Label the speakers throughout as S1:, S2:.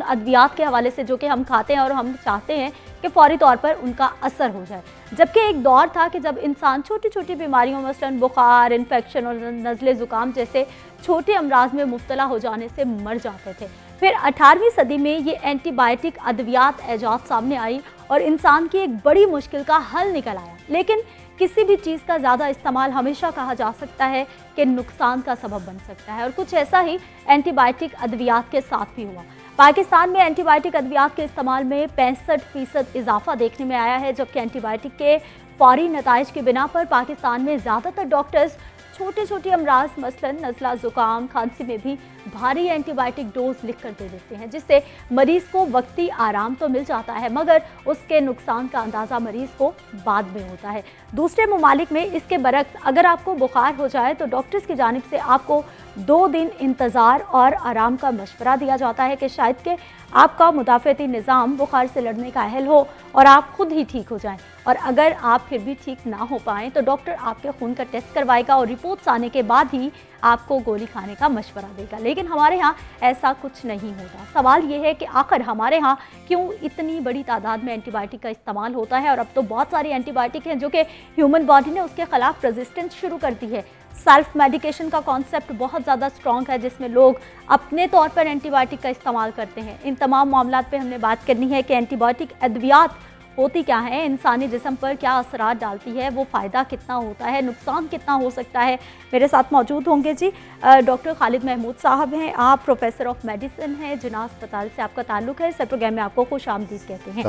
S1: अद्वियात के हवाले से जो कि हम खाते हैं और हम चाहते हैं कि फौरी तौर पर उनका असर हो जाए। जबकि एक दौर था कि जब इंसान छोटी छोटी बीमारियों मसलन बुखार, इन्फेक्शन और नज़ले ज़ुकाम जैसे छोटे अमराज में मुब्तला हो जाने से मर जाते थे। फिर 18वीं सदी में ये एंटीबायोटिक अद्वियात ऐजाद सामने आई और इंसान की एक बड़ी मुश्किल का हल निकल आया। लेकिन किसी भी चीज़ का ज़्यादा इस्तेमाल हमेशा कहा जा सकता है कि नुकसान का सबब बन सकता है, और कुछ ऐसा ही एंटीबायोटिक अद्वियात के साथ भी हुआ। पाकिस्तान में एंटीबायोटिक अद्वियात के इस्तेमाल में 65% इजाफा देखने में आया है, जबकि एंटीबायोटिक के फौरी नताइज की बिना पर पाकिस्तान में ज़्यादातर डॉक्टर्स छोटे छोटे अमराज मसलन नज़ला, ज़ुकाम, खांसी में भी भारी एंटीबायोटिक डोज लिख कर दे देते हैं, जिससे मरीज़ को वक्ती आराम तो मिल जाता है मगर उसके नुकसान का अंदाज़ा मरीज़ को बाद में होता है। दूसरे ममालिक में इसके बरक्स अगर आपको बुखार हो जाए तो डॉक्टर्स की जानिब से आपको 2 दिन इंतज़ार और आराम का मशवरा दिया जाता है कि शायद कि आपका मुदाफ़ती निज़ाम बुखार से लड़ने का अहल हो और आप खुद ही ठीक हो जाएं। और अगर आप फिर भी ठीक ना हो पाएँ तो डॉक्टर आपके खून का टेस्ट करवाएगा और रिपोर्ट्स आने के बाद ही आपको गोली खाने का मशवरा देगा। लेकिन हमारे यहाँ ऐसा कुछ नहीं होता। सवाल ये है कि आखिर हमारे यहाँ क्यों इतनी बड़ी तादाद में एंटीबायोटिक का इस्तेमाल होता है, और अब तो बहुत सारी एंटीबायोटिक हैं जो कि ह्यूमन बॉडी ने उसके खिलाफ रेजिस्टेंस शुरू कर दी है। सेल्फ मेडिकेशन का कॉन्सेप्ट बहुत ज़्यादा स्ट्रॉन्ग है, जिसमें लोग अपने तौर पर एंटीबायोटिक का इस्तेमाल करते हैं। इन तमाम मामलात पे हमने बात करनी है कि एंटीबायोटिक अद्वियात होती क्या है, इंसानी जिस्म पर क्या असरात डालती है, वो फ़ायदा कितना होता है, नुकसान कितना हो सकता है। मेरे साथ मौजूद होंगे जी डॉक्टर खालिद महमूद साहब हैं, आप प्रोफेसर ऑफ मेडिसिन हैं, जिन्ना अस्पताल से आपका ताल्लुक़ है। सर प्रोग्राम में आपको खुश आमदीद कहते हैं।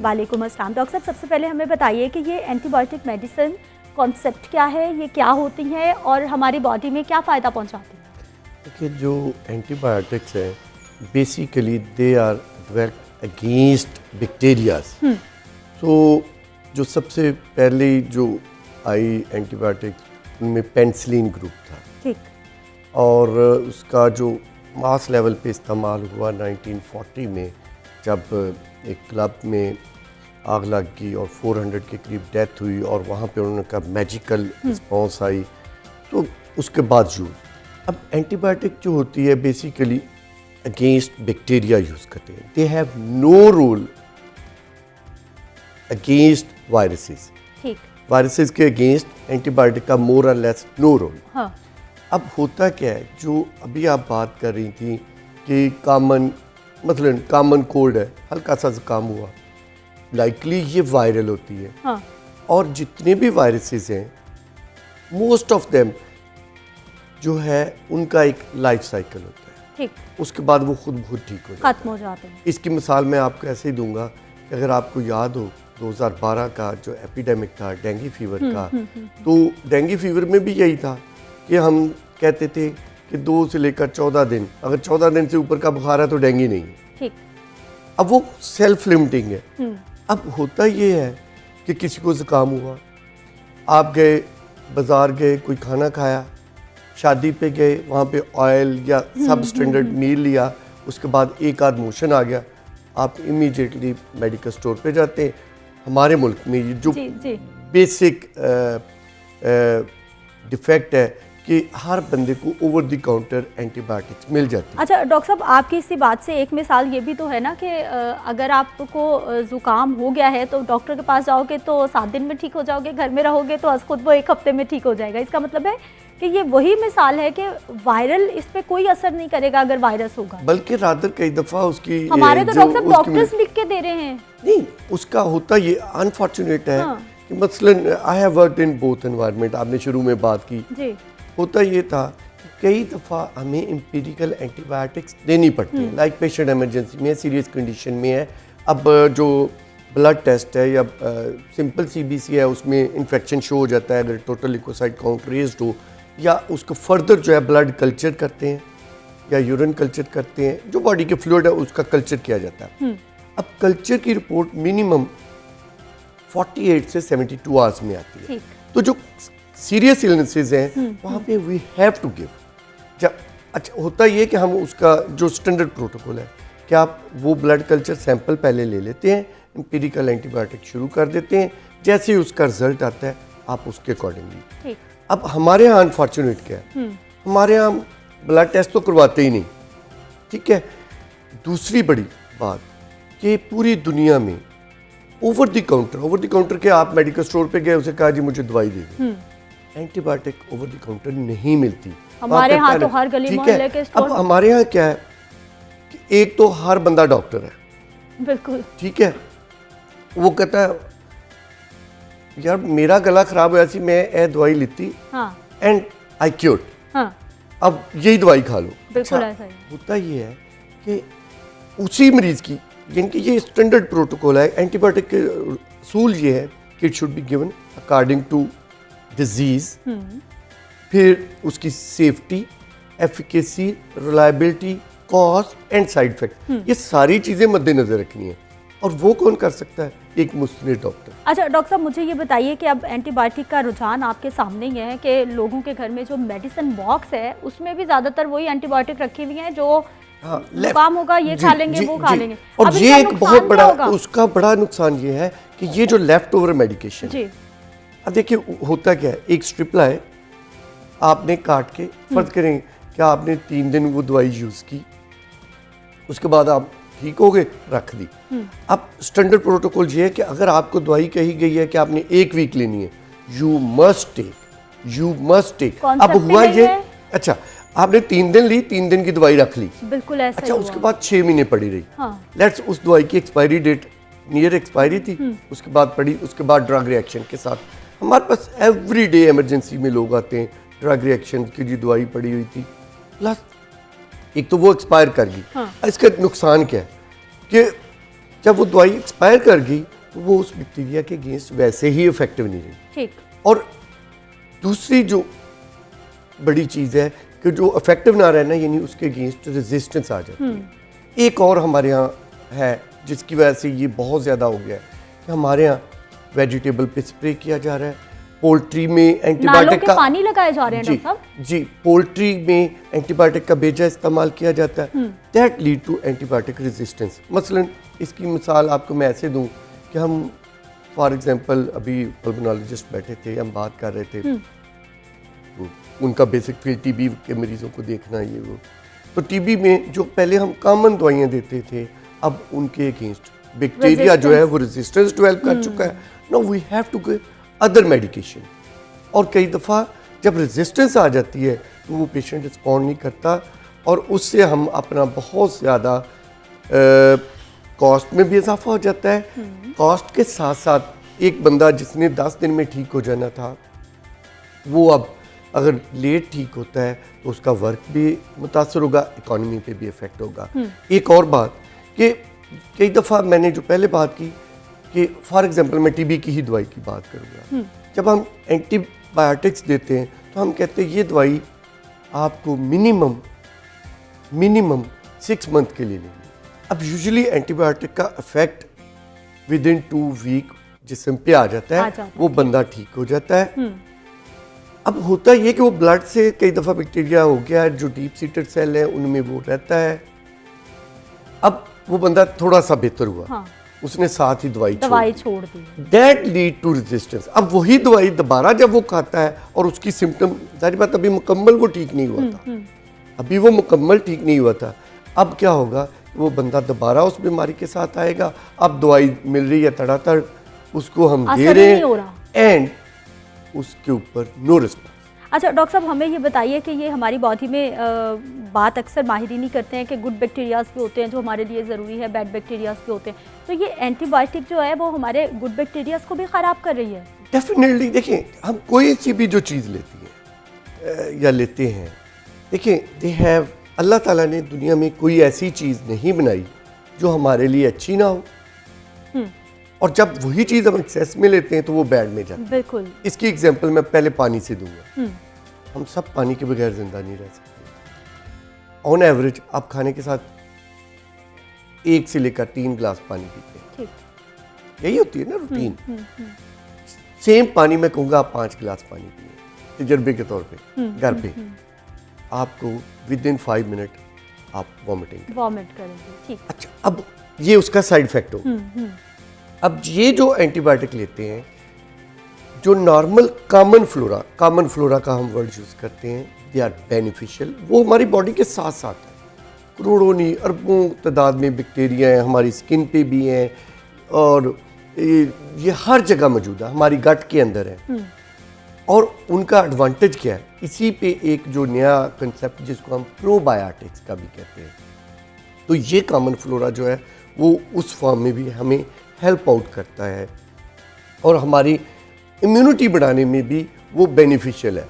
S1: वालेकुम अस्सलाम। डॉक्टर साहब, सबसे पहले हमें बताइए कि ये एंटीबायोटिक मेडिसिन कॉन्सेप्ट क्या है, ये क्या होती है और हमारी बॉडी में क्या फ़ायदा पहुँचाती है?
S2: देखिए, जो एंटीबायोटिक्स हैं basically they are work against bacterias. तो जो सबसे पहले जो आई एंटीबायोटिक उनमें पेनिसिलिन ग्रुप था,
S1: ठीक,
S2: और उसका जो मास लेवल पे इस्तेमाल हुआ 1940 में, जब एक क्लब में आग लग गई और 400 के करीब डेथ हुई और वहाँ पे उन्होंने कहा मैजिकल रिस्पॉन्स आई, तो उसके बाद यूज़। अब एंटीबायोटिक जो होती है बेसिकली अगेंस्ट बैक्टीरिया यूज़ करते हैं। They have no role against viruses.
S1: ठीक,
S2: वायरसेस के अगेंस्ट एंटीबायोटिक का मोर और लेस नो रोल।
S1: हाँ।
S2: अब होता क्या है, जो अभी आप बात कर रही थी कि मसलन कॉमन कोल्ड है, हल्का सा जुकाम हुआ, लाइकली ये वायरल होती है।
S1: हाँ।
S2: और जितने भी वायरसेस हैं मोस्ट ऑफ देम जो है उनका एक लाइफ साइकिल होता है।
S1: ठीक,
S2: उसके बाद वो खुद ठीक हो
S1: खत्म हो जाते हैं।
S2: इसकी मिसाल मैं आपको ऐसे ही दूंगा कि अगर आपको याद हो 2012 का जो एपिडेमिक था डेंगू फीवर का, तो डेंगू फीवर में भी यही था कि हम कहते थे कि 2 से लेकर 14 दिन, अगर 14 दिन से ऊपर का बुखार है तो डेंगू नहीं है।
S1: ठीक,
S2: अब वो सेल्फ लिमिटिंग है। अब होता ये है कि किसी को जुकाम हुआ, आप गए बाज़ार गए, कोई खाना खाया, शादी पे गए, वहाँ पे ऑयल या सब स्टैंडर्ड मील लिया, उसके बाद एक आध मोशन आ गया, आप इमीडिएटली मेडिकल स्टोर पे जाते हैं। हमारे मुल्क में ये जो बेसिक डिफेक्ट है कि हर बंदे को ओवर द काउंटर एंटीबायोटिक्स मिल जाती है।
S1: अच्छा डॉक्टर साहब, आपकी इसी बात से एक मिसाल ये भी तो है ना कि अगर आपको ज़ुकाम हो गया है तो डॉक्टर के पास जाओगे तो 7 दिन में ठीक हो जाओगे, घर में रहोगे तो खुद वो 1 हफ्ते में ठीक हो जाएगा। इसका मतलब है कि ये वही मिसाल है कि वायरल इस पे कोई असर नहीं करेगा अगर वायरस होगा,
S2: बल्कि रादर कई दफ़ा उसकी
S1: हमारे तो डॉक्टर साहब डॉक्टर्स लिख के दे रहे हैं।
S2: नहीं, उसका होता ये अनफॉर्चुनेट है कि मसलन I have worked in both environment, आपने शुरू में बात की जी। होता ये था कि कई दफ़ा हमें एम्पिरिकल एंटीबायोटिक्स देनी पड़ती है, लाइक पेशेंट इमरजेंसी में सीरियस कंडीशन में है। अब जो ब्लड टेस्ट है या सिंपल CBC है उसमें इन्फेक्शन शो हो जाता है अगर टोटल लिकोसाइट काउंट रेज्ड हो, या उसको फर्दर जो है ब्लड कल्चर करते हैं या यूरिन कल्चर करते हैं, जो बॉडी के फ्लूइड है उसका कल्चर किया जाता है। अब कल्चर की रिपोर्ट मिनिमम 48 से 72 आवर्स में आती है। तो जो सीरियस इलनेसेस हैं वहाँ पे वी हैव टू गिव। जब अच्छा होता ये कि हम उसका जो स्टैंडर्ड प्रोटोकॉल है कि आप वो ब्लड कल्चर सैंपल पहले ले लेते हैं, एम्पिरिकल एंटीबायोटिक शुरू कर देते हैं, जैसे ही उसका रिजल्ट आता है आप उसके अकॉर्डिंगली। अब हमारे यहाँ अनफॉर्चुनेट क्या है, हमारे यहाँ ब्लड टेस्ट तो करवाते ही नहीं, ठीक है। दूसरी बड़ी बात कि पूरी दुनिया में ओवर द काउंटर के आप मेडिकल स्टोर पे गए, उसे कहा जी मुझे दवाई दे दो, एंटीबायोटिक ओवर द काउंटर नहीं मिलती
S1: हमारे यहाँ तो हर गली मोहल्ले के स्टोर।
S2: अब हमारे यहाँ क्या है कि एक तो हर बंदा डॉक्टर है,
S1: बिल्कुल
S2: ठीक है, वो कहता है यार मेरा गला खराब हुआ सी, मैं ए दवाई लीती एंड आई क्योर्ड, अब यही दवाई खा लो।
S1: बिल्कुल ऐसा ही
S2: होता ये है कि उसी मरीज की, यानी कि ये स्टैंडर्ड प्रोटोकॉल है, एंटीबायोटिक के असूल ये है कि it should be given according to disease, फिर उसकी safety, efficacy, reliability, cost and side effect, ये सारी चीज़ें मद्देनजर रखनी है। और वो कौन कर सकता है? एक मुस्तनिद डॉक्टर।
S1: अच्छा डॉक्टर साहब, मुझे ये बताइए कि अब एंटीबायोटिक का रुझान आपके सामने ही है कि लोगों के घर में जो मेडिसिन बॉक्स है उसमें भी ज़्यादातर वही एंटीबायोटिक रखी हुई हैं, जो जुकाम होगा ये खा लेंगे, वो खा लेंगे।
S2: और ये एक बहुत बड़ा, उसका बड़ा नुकसान ये है कि ये जो लेफ्ट ओवर मेडिकेशन, अब देखिए होता क्या है, एक स्ट्रिप लाए आपने काट के, फर्ज करें कि आपने 3 दिन वो दवाई यूज़ की, उसके बाद आप ठीक हो गए, रख दी। अब स्टैंडर्ड प्रोटोकॉल ये है कि अगर आपको दवाई कही गई है कि आपने 1 वीक लेनी है, यू मस्ट टेक। अब हुआ ये, अच्छा आपने 3 दिन ली, 3 दिन की दवाई रख ली,
S1: बिल्कुल ऐसा।
S2: अच्छा उसके बाद 6 महीने पड़ी रही, लेट्स उस दवाई की एक्सपायरी डेट नियर एक्सपायरी थी, उसके बाद पड़ी, उसके बाद ड्रग रिएक्शन के साथ हमारे पास एवरीडे इमरजेंसी में लोग आते हैं, ड्रग रिएक्शन की जो दवाई पड़ी हुई थी, प्लस एक तो वो एक्सपायर कर गई। इसका नुकसान क्या है कि जब वो दवाई एक्सपायर कर गई तो वो उस बैक्टीरिया के अगेंस्ट वैसे ही इफेक्टिव नहीं रही।
S1: ठीक।
S2: और दूसरी जो बड़ी चीज़ है कि जो इफेक्टिव ना रहना, यानी उसके अगेंस्ट रेजिस्टेंस आ जाती है। एक और हमारे यहाँ है जिसकी वजह से ये बहुत ज़्यादा हो गया है कि हमारे यहाँ वेजिटेबल पे स्प्रे किया जा रहा है, पोल्ट्री में एंटीबायोटिक का
S1: पानी लगाए जा रहे हैं डॉक्टर साहब।
S2: जी, पोल्ट्री में एंटीबायोटिक का बेजा इस्तेमाल किया जाता है, that lead to antibiotic resistance. मसलन इसकी मिसाल आपको मैं ऐसे दूं कि हम फॉर एग्जांपल अभी पल्मोनोलॉजिस्ट बैठे थे, हम बात कर रहे थे, उनका बेसिक फील्ड टीबी के मरीजों को देखना ये वो, तो टीबी में जो पहले हम कॉमन दवाइयाँ देते थे, अब उनके अगेंस्ट बैक्टीरिया जो है वो रेजिस्टेंस डेवलप कर चुका है। Now we have to give other medication, और कई दफ़ा जब रेजिस्टेंस आ जाती है तो वो पेशेंट रिस्पॉन्ड नहीं करता, और उससे हम अपना बहुत ज़्यादा कॉस्ट में भी इजाफा हो जाता है। कॉस्ट के साथ साथ एक बंदा जिसने 10 दिन में ठीक हो जाना था, वो अब अगर लेट ठीक होता है तो उसका वर्क भी मुतासर होगा, इकॉनमी पे भी इफ़ेक्ट होगा। एक और बात कि कई दफ़ा मैंने जो पहले बात की कि फॉर एग्जांपल मैं टीबी की ही दवाई की बात करूँगा, जब हम एंटीबायोटिक्स देते हैं तो हम कहते हैं ये दवाई आपको मिनिमम 6 मंथ के लिए लेनी। अब यूजुअली एंटीबायोटिक का इफेक्ट विद इन 2 वीक जिस्म पे आ जाता है, वो बंदा ठीक हो जाता है। अब होता ये कि वो ब्लड से कई दफ़ा बैक्टीरिया हो गया, जो डीप सीटेड सेल है उनमें वो रहता है, अब वो बंदा थोड़ा सा बेहतर हुआ, उसने साथ ही दवाई छोड़ दी, दैट लीड टू रेजिस्टेंस। अब वही दवाई दोबारा जब वो खाता है और उसकी सिम्टम, सारी बात अभी मुकम्मल वो ठीक नहीं हुआ था, अभी वो मुकम्मल ठीक नहीं हुआ था, अब क्या होगा, वो बंदा दोबारा उस बीमारी के साथ आएगा, अब दवाई मिल रही है तड़ातड़, उसको हम दे रहे हैं एंड उसके ऊपर नो रिस्पॉन्स।
S1: अच्छा डॉक्टर साहब, हमें ये बताइए कि ये हमारी बॉडी में बात अक्सर माहिरीन करते हैं कि गुड बैक्टीरियाज भी होते हैं जो हमारे लिए ज़रूरी है, बैड बैक्टीरियाज भी होते हैं, तो ये एंटीबायोटिक जो है वो हमारे गुड बैक्टीरियाज को भी ख़राब कर रही है?
S2: डेफिनेटली। देखिए, हम कोई सी भी जो चीज़ लेती हैं या लेते हैं, देखिए दे हैव, अल्लाह ताला ने दुनिया में कोई ऐसी चीज़ नहीं बनाई जो हमारे लिए अच्छी ना हो, और जब वही चीज़ हम एक्सेस में लेते हैं तो वो बैड में जाती है।
S1: बिल्कुल।
S2: इसकी एग्जांपल मैं पहले पानी से दूंगा। हम सब पानी के बगैर जिंदा नहीं रह सकते। ऑन एवरेज आप खाने के साथ 1 से लेकर 3 गिलास पानी पीते हैं, यही होती है ना रूटीन। सेम पानी मैं कहूँगा आप 5 गिलास पानी पिए तजर्बे के तौर पे घर पे, आपको विद इन 5 मिनट आप वॉमिट
S1: करेंगे। ठीक।
S2: अच्छा, अब ये उसका साइड इफेक्ट हो। अब ये जो एंटीबायोटिक लेते हैं, जो नॉर्मल कॉमन फ्लोरा का हम वर्ड यूज़ करते हैं, दे आर बेनिफिशियल, वो हमारी बॉडी के साथ साथ है, करोड़ों नहीं अरबों तादाद में बैक्टीरिया हैं, हमारी स्किन पे भी हैं और ये हर जगह मौजूद है, हमारी गट के अंदर है। और उनका एडवांटेज क्या है, इसी पे एक जो नया कंसेप्ट जिसको हम प्रोबायोटिक्स का भी कहते हैं, तो ये कॉमन फ्लोरा जो है वो उस फॉर्म में भी हमें हेल्प आउट करता है और हमारी इम्यूनिटी बढ़ाने में भी वो बेनिफिशियल है।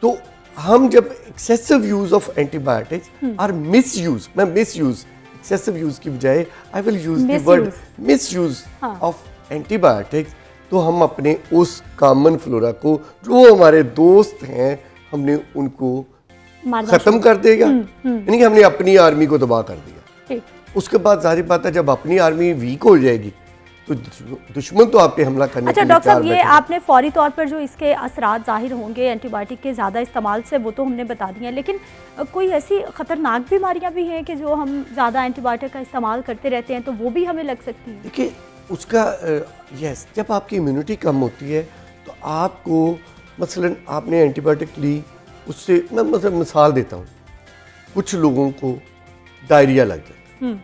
S2: तो हम जब एक्सेसिव यूज ऑफ एंटीबायोटिक्स और मिस यूज, मैं मिस यूज एक्सेसिव यूज की बजाय I will use the word miss use of antibiotics, तो हम अपने उस कॉमन फ्लोरा को जो हमारे दोस्त हैं हमने उनको खत्म कर देगा, यानी कि हमने अपनी आर्मी को तबाह कर दिया। उसके बाद जाहिर बात है जब अपनी आर्मी वीक हो जाएगी तो दुश्मन तो आप पे हमला करने
S1: अच्छा डॉक्टर साहब, ये आपने फौरी तौर पर जो इसके असरात जाहिर होंगे एंटीबायोटिक के ज़्यादा इस्तेमाल से वो तो हमने बता दिए, लेकिन कोई ऐसी ख़तरनाक बीमारियां भी हैं कि जो हम ज़्यादा एंटीबायोटिक का इस्तेमाल करते रहते हैं तो वो भी हमें लग सकती है?
S2: देखिए उसका यस, जब आपकी इम्यूनिटी कम होती है तो आपको मसलन आपने एंटीबायोटिक ली, उससे मैं मतलब मिसाल देता हूँ, कुछ लोगों को डायरिया लग जाता है,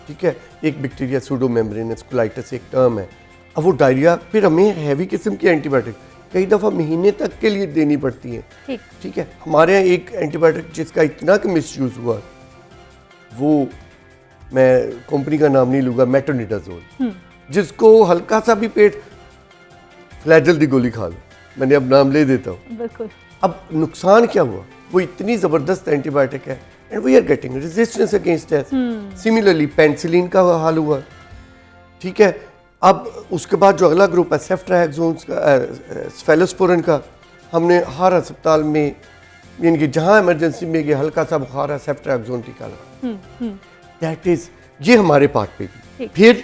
S2: ठीक है, एक बैक्टीरिया सूडोमेम्ब्रेनस कोलाइटिस एक टर्म है। अब वो डायरिया फिर हमें हैवी किस्म की एंटीबायोटिक कई दफ़ा महीने तक के लिए देनी पड़ती है, ठीक है। हमारे यहाँ एक एंटीबायोटिक जिसका इतना कि मिसयूज़ हुआ, वो मैं कंपनी का नाम नहीं लूँगा, मेट्रोनिडाजोल, जिसको हल्का सा भी पेट फ्लैजल दी गोली खा लो, मैंने अब नाम ले देता हूँ।
S1: बिल्कुल।
S2: अब नुकसान क्या हुआ, वो इतनी ज़बरदस्त एंटीबायोटिक है and we are getting resistance against it. Similarly penicillin का हाल हुआ, ठीक है। अब उसके बाद जो अगला ग्रुप है सेफ्ट्राहेक्सोन का, सेफेलोस्पोरिन का, हमने हर अस्पताल में यानी कि जहाँ इमरजेंसी में ये हल्का सा बुखार है सेफ्ट्राहेक्सोन टीका लगा, दैट इज ये हमारे पार्ट पे भी फिर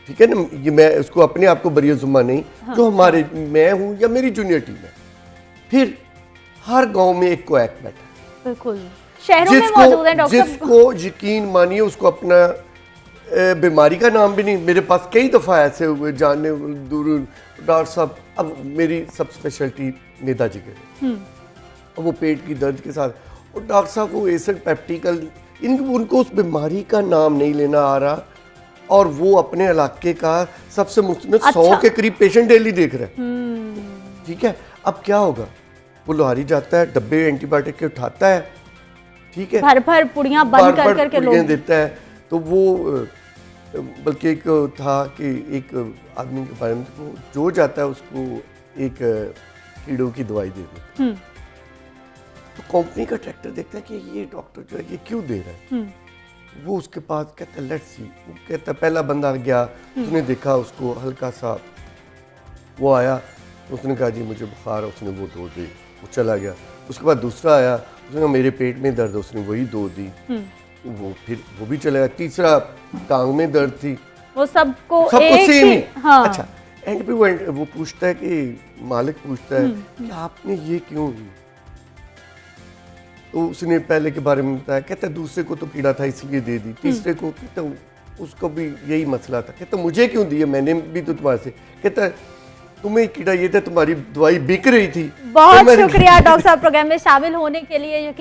S2: ठीक है ना, ये मैं उसको अपने आप को बरिया जुम्मा नहीं, जो हमारे मैं हूँ या मेरी जूनियर टीम है, फिर हर गांव में एक कोएक बैठा,
S1: बिल्कुल शहरों में मौजूद है डॉक्टर।
S2: जिसको यकीन मानिए उसको अपना बीमारी का नाम भी नहीं, मेरे पास कई दफ़ा ऐसे हुए जानने दूर, डॉक्टर साहब अब मेरी सब स्पेशलिटी मैदा जिगर, अब वो पेट की दर्द के साथ, और डॉक्टर साहब वो एसिड पेप्टिकल, उनको उस बीमारी का नाम नहीं लेना आ रहा और वो अपने इलाके का सबसे मुश्किल 100 के करीब पेशेंट डेली देख रहे हैं, ठीक है। अब क्या होगा, वो लोहारी जाता है डब्बे एंटीबायोटिक के उठाता है, ठीक है,
S1: भर भर पुड़ियाँ बंद कर करके लोग
S2: देता है, तो वो बल्कि एक था कि एक आदमी के बारे में जो जाता है उसको एक कीड़ों की दवाई दे देता, तो कंपनी का ट्रैक्टर देखता है कि ये डॉक्टर जो है ये क्यों दे रहा है, वो उसके पास कहता है लेट्स सी, वो कहता है पहला बंदा गया, उसने देखा उसको हल्का सा वो आया, उसने कहा जी मुझे बुखार है, उसने वो दो दी, वो चला गया। उसके बाद दूसरा आया, उसने कहा मेरे पेट में दर्द, उसने वही दो दी, वो फिर वो भी चला गया। तीसरा टांग में दर्द थी,
S1: वो सबको
S2: सेम ही। हाँ। अच्छा एंड पे वो पूछता है कि मालिक पूछता है कि आपने ये क्यों, तो उसने पहले के बारे में बताया, कहता दूसरे को तो कीड़ा था इसलिए दे दी, तीसरे को कहता उसको भी यही मसला था, कहता मुझे क्यों दिया, मैंने भी तो तुम्हारे से, कहता तुम्हें कीड़ा ये था, तुम्हारी दवाई बिक रही थी।
S1: बहुत शुक्रिया डॉक्टर साहब प्रोग्राम में शामिल होने के लिए।